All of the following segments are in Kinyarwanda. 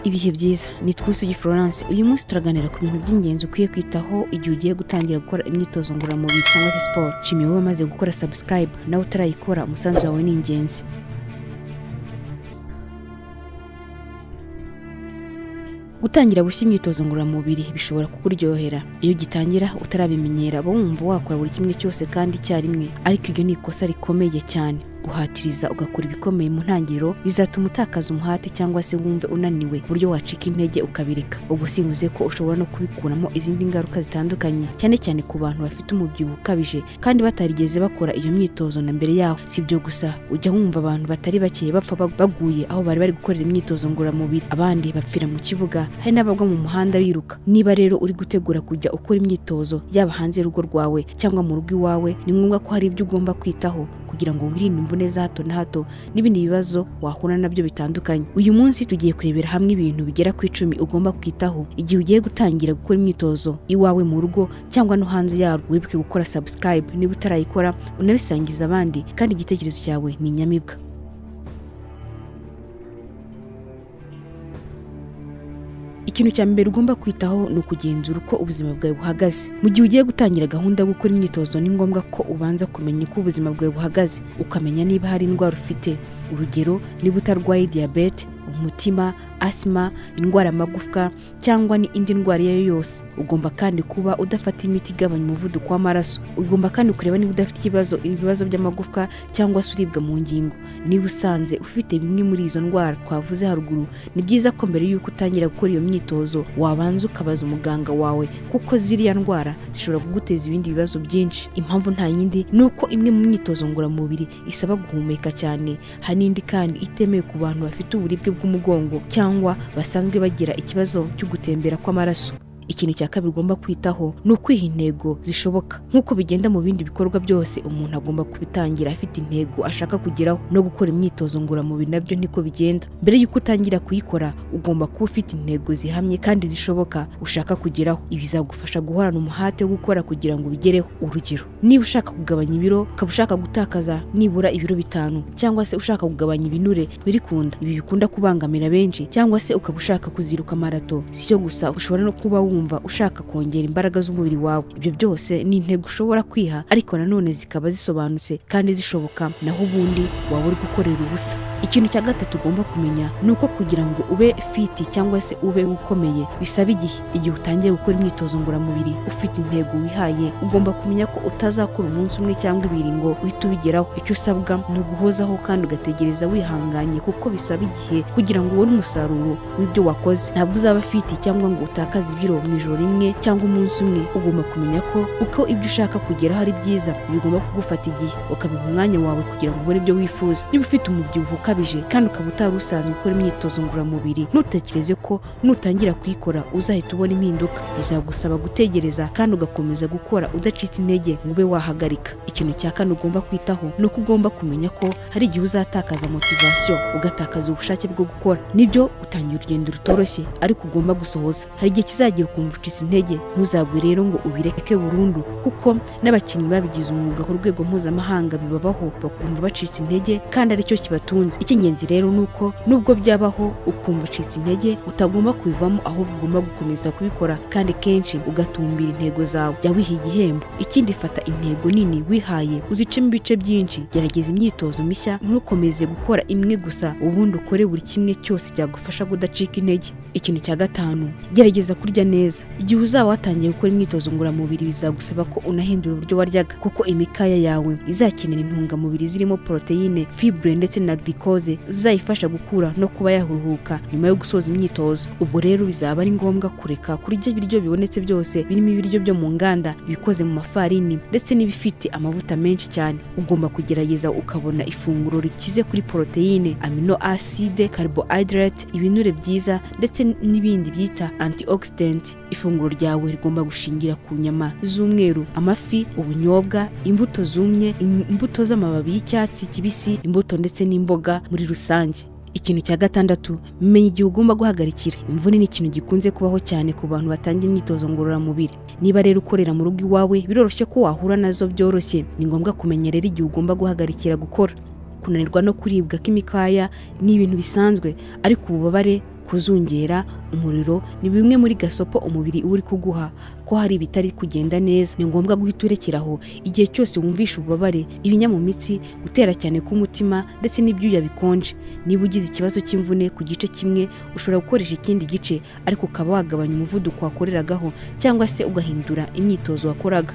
Ibihe byiza, ni Twisugi Florence. Uyu munsi turaganira ku bintu by'ingenzi ukwiye kwitaho igihe ugiye gutangira gukora imyitozo ngororamubiri cyangwa se sport. Shimiye wowe wamaze gukora subscribe, nawe utarayikora umusanzu wawe ni ingenzi. Gutangira gushya imyitozo ngororamubiri bishobora kukuryohera. Iyo ugitangira utarabimenyera wumva wakora buri kimwe cyose kandi icyarimwe, ariko iryo ni ikosa rikomeye cyane. Guhatiriza ugakora ibikomeye mu ntangiriro bizatuma utakaza umuhate cyangwa se wumve unaniwe buryo wacika intege ukabireka. Ubwo simvuze ko ushobora no kubikuramo izindi ngaruka zitandukanye, cyane cyane ku bantu bafite umubyibuho ukabije kandi batarigeze bakora iyo myitozo na mbere yaho. Si byo gusa, ujya wumva abantu batari bake bapfa baguye aho bari gukorera imyitozo ngororamubiri, abandi bapfira mu kibuga, hari n'abagwa mu muhanda biruka. Niba rero uri gutegura kujya ukora imyitozo yaba hanze y'urugo rwawe cyangwa mu rugo iwawe, ni ngombwa ko hari ibyo ugomba kwitaho kugira ngo wirinde imvune za hato na hato n'ibindi bibazo wahura nabyo bitandukanye. Uyu munsi tugiye kurebera hamwe ibintu bigera ku 10 ugomba kwitaho igihe ugiye gutangira gukora imyitozo iwawe mu rugo cyangwa no hanze yarwo. Wibuke gukora subscribe niba utarayikora, unabisangiza abandi, kandi igitekerezo cyawe ni inyamibwa. Ikintu cya mbere ugomba kwitaho ni ukugenzura uko ubuzima bwawe buhagaze. Mu gihe ugiye gutangira gahunda yo gukora imyitozo, ni ngombwa ko ubanza kumenya uko ubuzima bwawe buhagaze, ukamenya niba hari indwara ufite. Urugero, niba utarwaye diabete, umutima, asima, indwara y'amagufwa cyangwa ni indi ndwara iyo yose. Ugomba kandi kuba udafata imiti igabanya umuvuduko w'amaraso. Ugomba kandi kureba niba udafite ibibazo by'amagufwa cyangwa se uribwa mu ngingo. Niba usanze ufite bimwe muri izo ndwara twavuze haruguru, ni byiza ko mbere y'uko utangira gukora iyo myitozo wabanza ukabaza umuganga wawe, kuko ziriya ndwara zishobora kuguteza ibindi bibazo byinshi. Impamvu nta yindi ni uko imwe mu myitozo ngororamubiri isaba guhumeka cyane, hari n'indi kandi itemewe ku bantu bafite uburibwe bw'umugongo cyangwa basanzwe bagira ikibazo cyo gutembera kw'amaraso. Ikintu cya kabiri ugomba kwitaho ni ukwiha intego zishoboka. Nk'uko bigenda mu bindi bikorwa byose, umuntu agomba kubitangira afite intego ashaka kugeraho. No gukora imyitozo ngororamubiri nabyo niko bigenda. Mbere y'uko utangira kuyikora, ugomba kuba ufite intego zihamye kandi zishoboka ushaka kugeraho. Ibi bizagufasha guhorana umuhate wo gukora kugira ngo ubigereho. Urugero, niba ushaka kugabanya ibiro, ukaba ushaka gutakaza nibura ibiro 5, cyangwa se ushaka kugabanya ibinure biri kunda, ibi bikunda kubangamira benshi, cyangwa se ukaba ushaka kuziruka marato. Si cyo gusa, ushobora no kuba wumva ushaka kongera imbaraga z'umubiri wawe. Ibyo byose ni intego ushobora kwiha, ariko nanone zikaba zisobanutse kandi zishoboka, naho ubundi waba uri gukorera ubusa. Ikintu cya gatatu ugomba kumenya ni uko kugira ngo ube fiti cyangwa se ube ukomeye bisaba igihe. Igihe utangiye gukora imyitozo ngororamubiri ufite intego wihaye, ugomba kumenya ko utazakora umunsi umwe cyangwa 2 ngo uhite ubigeraho. Icyo usabwa ni uguhozaho kandi ugategereza wihanganye, kuko bisaba igihe kugira ngo ubone umusaruro w'ibyo wakoze. Ntabwo uzaba fiti cyangwa ngo utakaze ibiro mu ijoro rimwe cyangwa umunsi umwe. Ugomba kumenya ko uko ibyo ushaka kugeraho ari byiza, bigomba kugufata igihe, ukabiha umwanya wawe kugira ngo ubone ibyo wifuza. Niba ufite umubyibuho ukabije kandi ukaba utari usanzwe gukora imyitozo ngororamubiri, ntutekereze ko nutangira kuyikora uzahita ubona impinduka. Bizagusaba gutegereza kandi ugakomeza gukora udacitse intege ngo ube wahagarika. Ikintu cya kane ugomba kwitaho ni uko ugomba kumenya ko hari igihe uzatakaza motivation, ugatakaza ubushake bwo gukora. Nibyo, utangira urugendo rutoroshye ariko ugomba gusohoza. Hari igihe kizagira ukumva ucitse intege, ntuzagwe rero ngo ubireke burundu, kuko n'abakinnyi babigize umwuga ku rwego mpuzamahanga bibabaho bakumva bacitse intege kandi aricyo kibatunze. Icy'ingenzi rero ni uko nubwo byabaho ukumva ucitse intege, utagomba kubivamo, ahubwo ugomba gukomeza kubikora kandi kenshi ugatumbira intego zawe. Jya wiha igihembo. Ikindi, fata intego nini wihaye, uzicemo ibice byinshi. Gerageza imyitozo mishya, ntukomeze gukora imwe gusa, ubundi ukore buri kimwe cyose cyagufasha kudacika intege. Ikintu cya gatanu, gerageza kurya neza. Igihe uzaba watangiye gukora imyitozo ngororamubiri, bizagusaba ko unahindura uburyo waryaga, kuko imikaya yawe izakenera intungamubiri zirimo proteine, fibre ndetse na glucose zizayifasha gukura no kuba yahuruhuka nyuma yo gusoza imyitozo. Ubwo rero bizaba ari ngombwa kureka kurya ibiryo bibonetse byose birimo ibiryo byo mu nganda, ibikoze mu mafarini ndetse n'ibifite amavuta menshi cyane. Ugomba kugerageza ukabona ifunguro rikize kuri proteine, amino acide, carbohydrate, ibinure byiza ndetse n'ibindi byita antioxidant. Ifunguro ryawe rigomba gushingira ku nyama z'umweru, amafi, ubunyobwa, imbuto zumye, imbuto z'amababi y'icyatsi kibisi, imbuto ndetse n'imboga muri rusange. Ikintu cya gatandatu, menya igihe ugomba guhagarikira. Imvune ni ikintu gikunze kubaho cyane ku bantu batangiye imyitozo ngororamubiri. Niba rero ukorera mu rugo iwawe, biroroshye ko wahura nazo byoroshye. Ni ngombwa kumenya rero igihe ugomba guhagarikira gukora. Kunanirwa no kuribwa k'imikaya ni ibintu bisanzwe, ariko ububabare kuzungera, umuriro ni bimwe muri gasopo umubiri uri kuguha ko hari ibitari kugenda neza. Ni ngombwa guhita urekeraho igihe cyose wumvisha ububabare, ibinya mu mitsi, gutera cyane k'umutima ndetse n'ibyuya bikonje. Niba ugize ikibazo cy'imvune ku gice kimwe, ushobora gukoresha ikindi gice ariko ukaba wagabanya umuvuduko wakoreragaho cyangwa se ugahindura imyitozo wakoraga.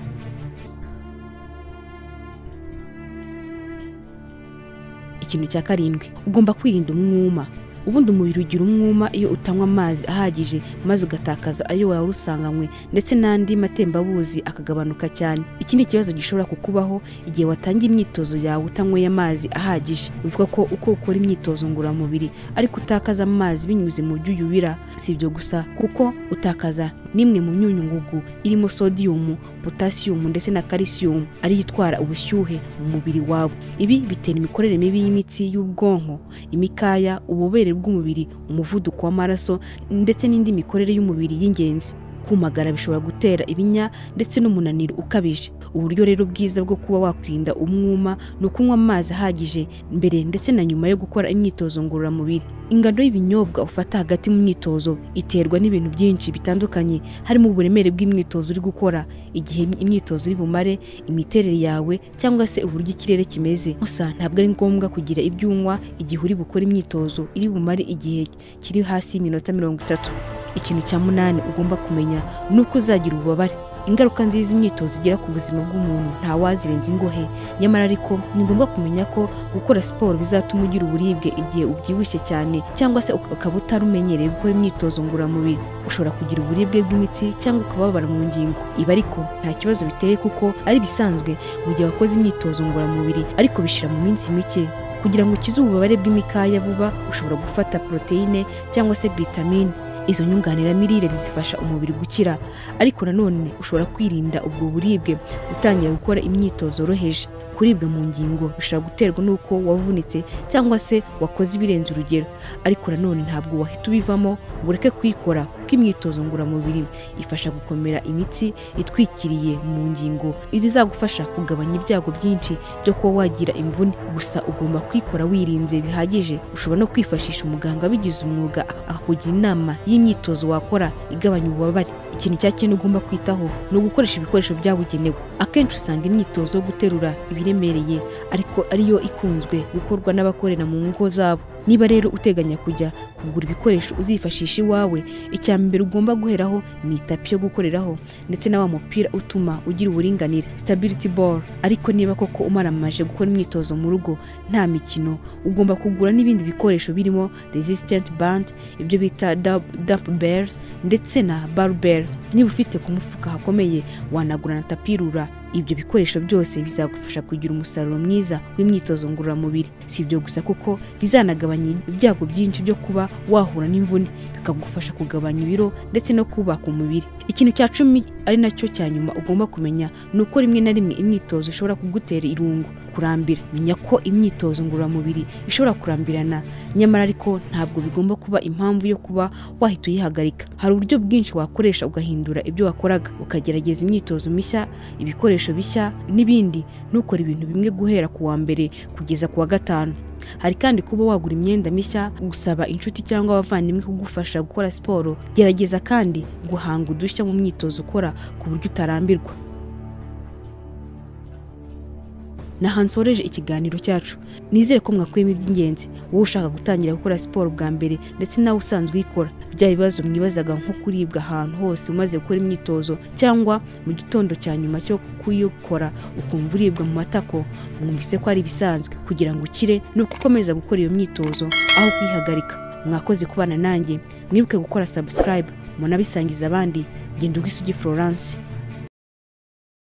Ikintu cya karindwi, ugomba kwirinda umwuma. Ubundi umubiri ugira umwuma iyo utanywa amazi ahagije maze ugatakaza ayo wari usanganywe ndetse n'andi matembabuzi akagabanuka cyane. Iki ni ikibazo gishobora kukubaho igihe watangiye imyitozo yawe utanyweye amazi ahagije. Bivuga ko uko ukora imyitozo ngororamubiri ariko utakaza amazi binyuze mu byuyubira. Si ibyo gusa kuko utakaza n'imwe mu myunyungugu irimo sodium, potassium ndetse na calcium ari itwara ubushyuhe mu mubiri wawe. Ibi bitera imikorere mibi y'imitsi y'ubwonko, imikaya, ububere bw'umubiri, umuvuduko w'amaraso ndetse n'indi mikorere y'umubiri y'ingenzi. Kumagara bishobora gutera ibinya ndetse n'umunaniro ukabije. Uburyo rero bwiza bwo kuba wakwirinda umwuma no kunywa amazi ahagije mbere ndetse na nyuma yo gukora imyitozo ngororamubiri. Ingano y'ibinyobwa ufata hagati mu myitozo iterwa n'ibintu byinshi bitandukanye, harimo uburemere bw'imyitozo uri gukora, igihe imyitozo iri bumare, imiterere yawe cyangwa se uburyo ikirere kimeze. Gusa ntabwo ari ngombwa kugira ibyo unywa igihe uri gukora imyitozo iri bumare igihe kiri hasi y'iminota 30. Ikintu cya 8 ugomba kumenya nuko uzagira ububabare. Ingaruka nziza imyitozo igira ku buzima bw'umuntu nta wazirenza ingohe. Nyamara ariko ni ngombwa kumenya ko gukora siporo bizatuma ugira uburibwe igihe ubyibushye cyane cyangwa se ukaba utarumenyereye gukora imyitozo ngororamubiri. Ushobora kugira uburibwe bw'imitsi cyangwa ukababara mu ngingo. Ibi ariko nta kibazo biteye kuko ari bisanzwe mu gihe wakoze imyitozo ngororamubiri, ariko bishira mu minsi mike. Kugira ngo ukize ububabare bw'imikaya vuba, ushobora gufata proteine cyangwa se glutamine. Izo nyunganiramirire zifasha umubiri gukira, ariko nanone ushobora kwirinda ubwo buribwe utangira gukora imyitozo yoroheje. Kuribwa mu ngingo bishobora guterwa nuko wavunitse cyangwa se wakoze ibirenze urugero, ariko nanone ntabwo wahita ubivamo ureke kwikora kuko imyitozo ngororamubiri ifasha gukomera imitsi itwikiriye mu ngingo. Ibizagufasha kugabanya ibyago byinshi byo kuba wagira imvune. Gusa ugomba kwikora wirinze bihagije. Ushobora no kwifashisha umuganga wabigize umwuga akakugira inama y'imyitozo wakora igabanya ububabare. Ikintu cya cyane ugomba kwitaho no gukoresha ibikoresho byabugenewe. Akenshi usanga imyitozo yo guterura ibiremereye ariko ariyo ikunzwe gukorwa n'abakorera mu ngo zabo. Niba rero uteganya kujya kugura ibikoresho uzifashisha iwawe, icya mbere ugomba guheraho ni itapi yo gukoreraho ndetse na wa mupira utuma ugira uburinganire, stability ball. Ariko niba koko umaramaje gukora imyitozo mu rugo nta mikino, ugomba kugura n'ibindi bikoresho birimo resistant band, ibyo bita dumbbells ndetse na barbell. Niba ufite ku mufuka hakomeye wanagura na tapirura. Ibyo bikoresho byose bizagufasha kugira umusaruro mwiza w'imyitozo ngororamubiri. Si ibyo gusa kuko bizanagabanya ibyago byinshi byo kuba wahura n'imvune, bikagufasha kugabanya ibiro ndetse no kubaka umubiri. Ikintu cya 10 ari nacyo cya nyuma ugomba kumenya nuko rimwe na rimwe imyitozo ishobora kugutera irungu, kurambira. Menya ko imyitozo ngororamubiri ishobora kurambirana, nyamara ariko ntabwo bigomba kuba impamvu yo kuba wahita uyihagarika. Hari uburyo bwinshi wakoresha ugahindura ibyo wakoraga, ukagerageza imyitozo mishya, ibikoresho bishya n'ibindi. Ntukore ibintu bimwe guhera ku wa mbere kugeza ku wa gatanu. Hari kandi kuba wagura imyenda mishya, gusaba inshuti cyangwa abavandimwe kugufasha gukora siporo. Gerageza kandi guhanga udushya mu myitozo ukora ku buryo utarambirwa. Nahansoreje ikiganiro cyacu. Nizere ko mwakuyemo iby'ingenzi. Wowe ushaka gutangira gukora siporo bwa mbere ndetse nawe usanzwe uyikora, bya bibazo mwibazaga nko kuribwa ahantu hose umaze gukora imyitozo cyangwa mu gitondo cya nyuma cyo kuyikora ukumva uribwa mu matako, mwumvise ko ari ibisanzwe. Kugira ngo ukire no gukomeza gukora iyo myitozo aho kwihagarika. Mwakoze kubana nanjye. Mwibuke gukora subscribe, munabisangiza abandi. Ngendugwisugi Florence.